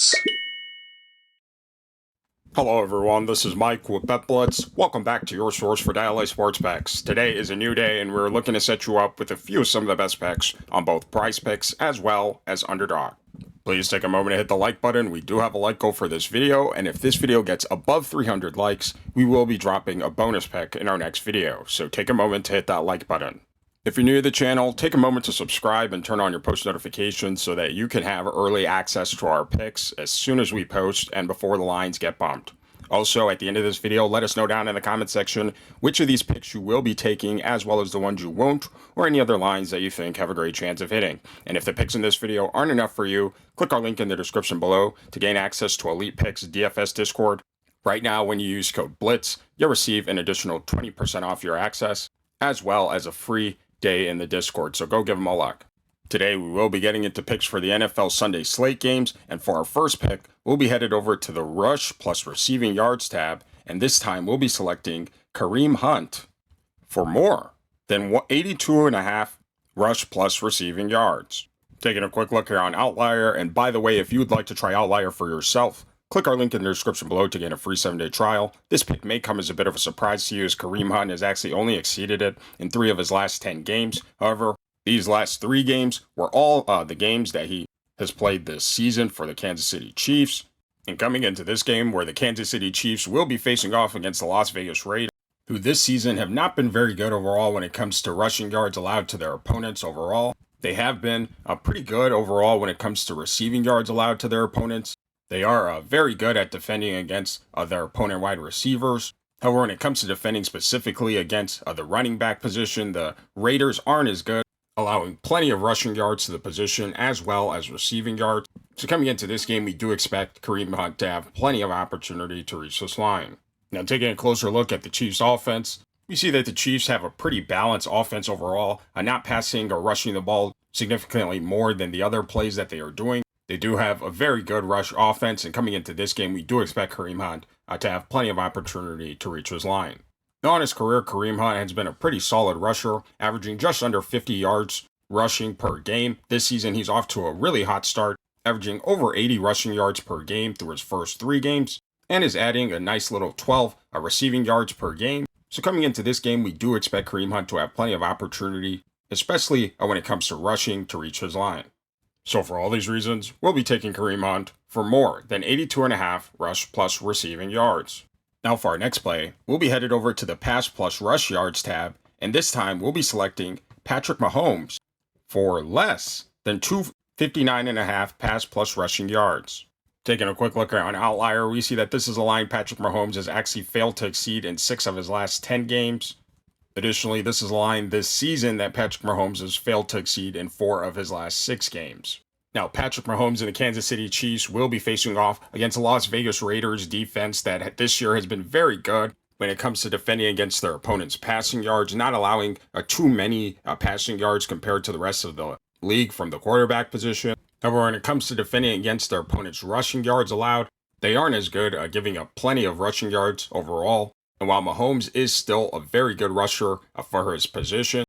Blitz. Hello everyone, this is Mike with Bet Blitz. Welcome back to your source for daily sports picks. Today is a new day and we're looking to set you up with a few of some of the best picks on both PrizePicks as well as Underdog. Please take a moment to hit the like button. We do have a like goal for this video, and if this video gets above 300 likes, we will be dropping a bonus pick in our next video, so take a moment to hit that like button. If you're new to the channel, take a moment to subscribe and turn on your post notifications so that you can have early access to our picks as soon as we post and before the lines get bumped. Also, at the end of this video, let us know down in the comment section which of these picks you will be taking, as well as the ones you won't, or any other lines that you think have a great chance of hitting. And if the picks in this video aren't enough for you, click our link in the description below to gain access to Elite Picks DFS Discord. Right now, when you use code BLITZ, you'll receive an additional 20% off your access, as well as a free day in the Discord, so go give them a look. Today we will be getting into picks for the NFL Sunday slate games, and for our first pick, we'll be headed over to the Rush plus Receiving Yards tab, and this time we'll be selecting Kareem Hunt for more than 82.5 rush plus receiving yards. Taking a quick look here on Outlier, and by the way, if you would like to try Outlier for yourself, click our link in the description below to get a free 7-day trial. This pick may come as a bit of a surprise to you, as Kareem Hunt has actually only exceeded it in 3 of his last 10 games. However, these last 3 games were all the games that he has played this season for the Kansas City Chiefs. And coming into this game, where the Kansas City Chiefs will be facing off against the Las Vegas Raiders, who this season have not been very good overall when it comes to rushing yards allowed to their opponents overall. They have been pretty good overall when it comes to receiving yards allowed to their opponents. They are very good at defending against their opponent wide receivers. However, when it comes to defending specifically against the running back position, the Raiders aren't as good, allowing plenty of rushing yards to the position as well as receiving yards. So coming into this game, we do expect Kareem Hunt to have plenty of opportunity to reach this line. Now, taking a closer look at the Chiefs' offense, we see that the Chiefs have a pretty balanced offense overall, not passing or rushing the ball significantly more than the other plays that they are doing. They do have a very good rush offense, and coming into this game, we do expect Kareem Hunt to have plenty of opportunity to reach his line. Now, in his career, Kareem Hunt has been a pretty solid rusher, averaging just under 50 yards rushing per game. This season, he's off to a really hot start, averaging over 80 rushing yards per game through his first 3 games, and is adding a nice little 12 receiving yards per game. So coming into this game, we do expect Kareem Hunt to have plenty of opportunity, especially when it comes to rushing to reach his line. So for all these reasons, we'll be taking Kareem Hunt for more than 82.5 rush plus receiving yards. Now for our next play, we'll be headed over to the Pass plus Rush Yards tab, and this time we'll be selecting Patrick Mahomes for less than 259.5 pass plus rushing yards. Taking a quick look on Outlier, we see that this is a line Patrick Mahomes has actually failed to exceed in 6 of his last 10 games. Additionally, this is a line this season that Patrick Mahomes has failed to exceed in 4 of his last 6 games. Now, Patrick Mahomes and the Kansas City Chiefs will be facing off against the Las Vegas Raiders defense that this year has been very good when it comes to defending against their opponent's passing yards, not allowing too many passing yards compared to the rest of the league from the quarterback position. However, when it comes to defending against their opponent's rushing yards allowed, they aren't as good, giving up plenty of rushing yards overall. And while Mahomes is still a very good rusher for his position,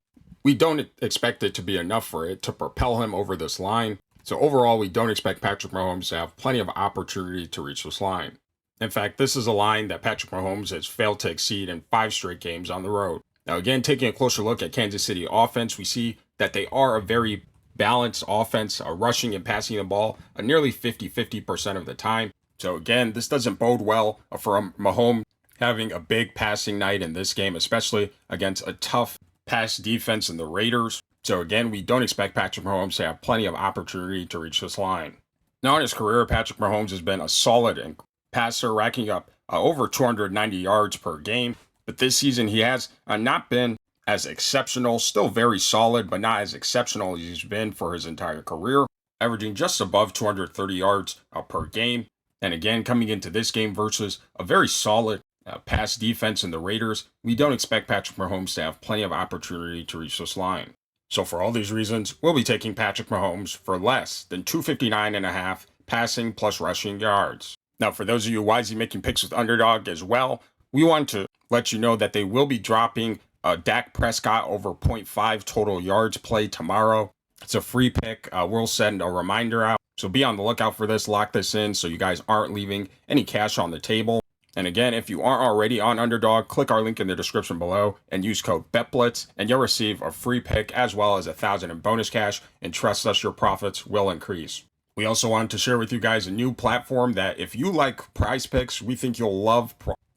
we don't expect it to be enough for it to propel him over this line. So overall, we don't expect Patrick Mahomes to have plenty of opportunity to reach this line. In fact, this is a line that Patrick Mahomes has failed to exceed in 5 straight games on the road. Now again, taking a closer look at Kansas City offense, we see that they are a very balanced offense, rushing and passing the ball nearly 50% of the time. So again, this doesn't bode well for Mahomes having a big passing night in this game, especially against a tough pass defense in the Raiders. So again, we don't expect Patrick Mahomes to have plenty of opportunity to reach this line. Now in his career, Patrick Mahomes has been a solid passer, racking up over 290 yards per game. But this season, he has not been as exceptional, still very solid, but not as exceptional as he's been for his entire career, averaging just above 230 yards per game. And again, coming into this game versus a very solid pass defense in the Raiders, we don't expect Patrick Mahomes to have plenty of opportunity to reach this line. So for all these reasons, we'll be taking Patrick Mahomes for less than 259.5 passing plus rushing yards. Now, for those of you wisely making picks with Underdog as well, we want to let you know that they will be dropping Dak Prescott over 0.5 total yards play tomorrow. It's a free pick. We'll send a reminder out So be on the lookout for this, lock this in so you guys aren't leaving any cash on the table. And again, if you aren't already on Underdog, click our link in the description below and use code BETBLITZ and you'll receive a free pick as well as $1,000 in bonus cash, and trust us, your profits will increase. We also wanted to share with you guys a new platform that if you like PrizePicks, we think you'll love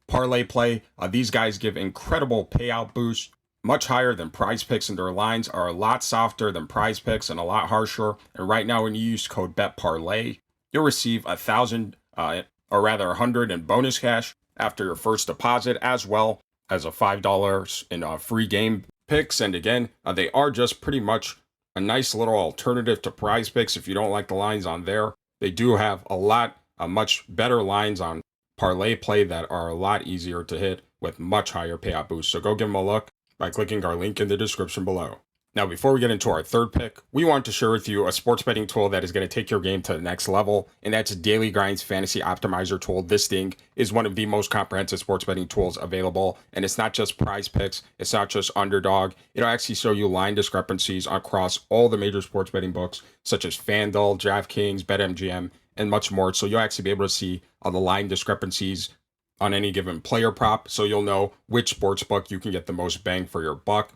parlay play. These guys give incredible payout boosts, much higher than PrizePicks, and their lines are a lot softer than PrizePicks and a lot harsher. And right now, when you use code BETPARLAY, you'll receive $1,000 or rather 100 in bonus cash after your first deposit, as well as a $5 in free game picks. And again, they are just pretty much a nice little alternative to PrizePicks. If you don't like the lines on there, they do have much better lines on parlay play that are a lot easier to hit with much higher payout boosts. So go give them a look by clicking our link in the description below. Now, before we get into our third pick, we want to share with you a sports betting tool that is going to take your game to the next level, and that's Daily Grind's Fantasy Optimizer tool. This thing is one of the most comprehensive sports betting tools available, and it's not just PrizePicks, it's not just Underdog. It'll actually show you line discrepancies across all the major sports betting books, such as FanDuel, DraftKings, BetMGM, and much more. So you'll actually be able to see the line discrepancies on any given player prop, so you'll know which sports book you can get the most bang for your buck.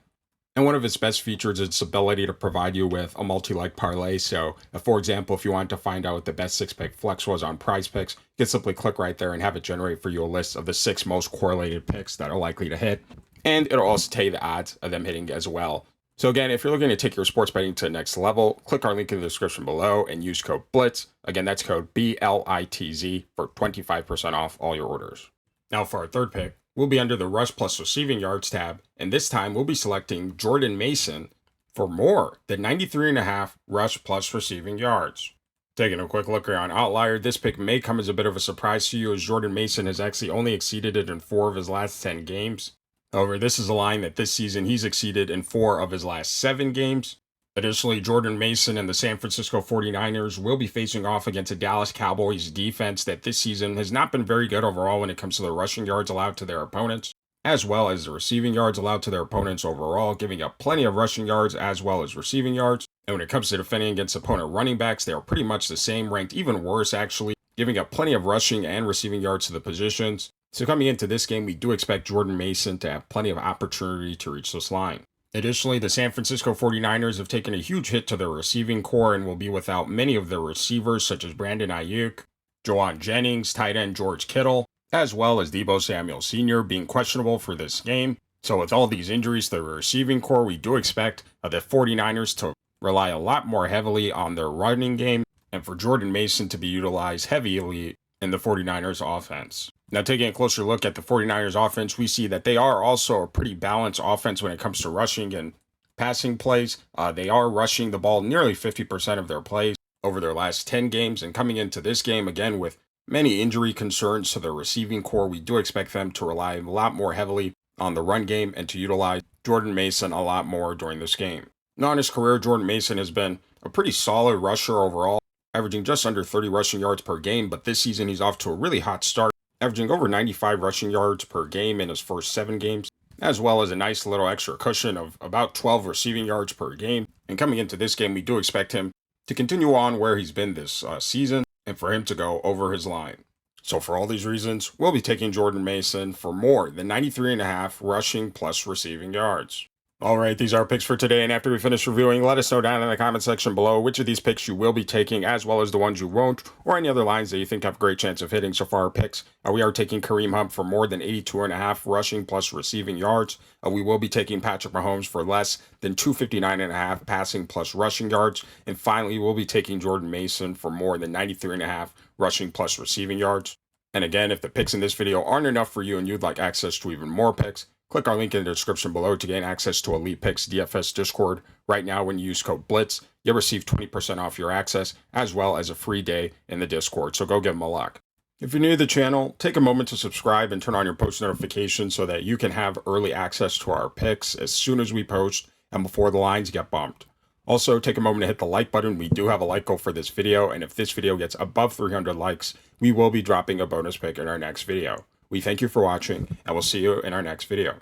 And one of its best features is its ability to provide you with a multi-leg parlay. So, for example, if you want to find out what the best 6-pick flex was on PrizePicks, you can simply click right there and have it generate for you a list of the 6 most correlated picks that are likely to hit. And it'll also tell you the odds of them hitting as well. So again, if you're looking to take your sports betting to the next level, click our link in the description below and use code BLITZ. Again, that's code BLITZ for 25% off all your orders. Now for our third pick, we'll be under the Rush Plus Receiving Yards tab, and this time we'll be selecting Jordan Mason for more than 93.5 Rush Plus Receiving Yards. Taking a quick look here on Outlier, this pick may come as a bit of a surprise to you, as Jordan Mason has actually only exceeded it in 4 of his last 10 games. However, this is a line that this season he's exceeded in 4 of his last 7 games. Additionally, Jordan Mason and the San Francisco 49ers will be facing off against a Dallas Cowboys defense that this season has not been very good overall when it comes to the rushing yards allowed to their opponents, as well as the receiving yards allowed to their opponents overall, giving up plenty of rushing yards as well as receiving yards. And when it comes to defending against opponent running backs, they are pretty much the same, ranked even worse actually, giving up plenty of rushing and receiving yards to the positions. So coming into this game, we do expect Jordan Mason to have plenty of opportunity to reach this line. Additionally, the San Francisco 49ers have taken a huge hit to their receiving core and will be without many of their receivers, such as Brandon Ayuk, Juwan Jennings, tight end George Kittle, as well as Deebo Samuel Sr. being questionable for this game. So with all these injuries to the receiving core, we do expect the 49ers to rely a lot more heavily on their running game, and for Jordan Mason to be utilized heavily in the 49ers offense. Now, taking a closer look at the 49ers offense, we see that they are also a pretty balanced offense when it comes to rushing and passing plays. They are rushing the ball nearly 50% of their plays over their last 10 games. And coming into this game, again, with many injury concerns to their receiving core, we do expect them to rely a lot more heavily on the run game and to utilize Jordan Mason a lot more during this game. Now, in his career, Jordan Mason has been a pretty solid rusher overall, averaging just under 30 rushing yards per game. But this season, he's off to a really hot start, averaging over 95 rushing yards per game in his first 7 games, as well as a nice little extra cushion of about 12 receiving yards per game. And coming into this game, we do expect him to continue on where he's been this season and for him to go over his line. So for all these reasons, we'll be taking Jordan Mason for more than 93.5 rushing plus receiving yards. Alright, these are our picks for today, and after we finish reviewing, let us know down in the comment section below which of these picks you will be taking, as well as the ones you won't, or any other lines that you think have a great chance of hitting. So far, our picks, we are taking Kareem Hunt for more than 82.5 rushing plus receiving yards. We will be taking Patrick Mahomes for less than 259.5 passing plus rushing yards. And finally, we'll be taking Jordan Mason for more than 93.5 rushing plus receiving yards. And again, if the picks in this video aren't enough for you and you'd like access to even more picks, click our link in the description below to gain access to Elite Picks DFS Discord. Right now, when you use code BLITZ, you'll receive 20% off your access, as well as a free day in the Discord, so go give them a look. If you're new to the channel, take a moment to subscribe and turn on your post notifications so that you can have early access to our picks as soon as we post and before the lines get bumped. Also, take a moment to hit the like button. We do have a like goal for this video, and if this video gets above 300 likes, we will be dropping a bonus pick in our next video. We thank you for watching, and we'll see you in our next video.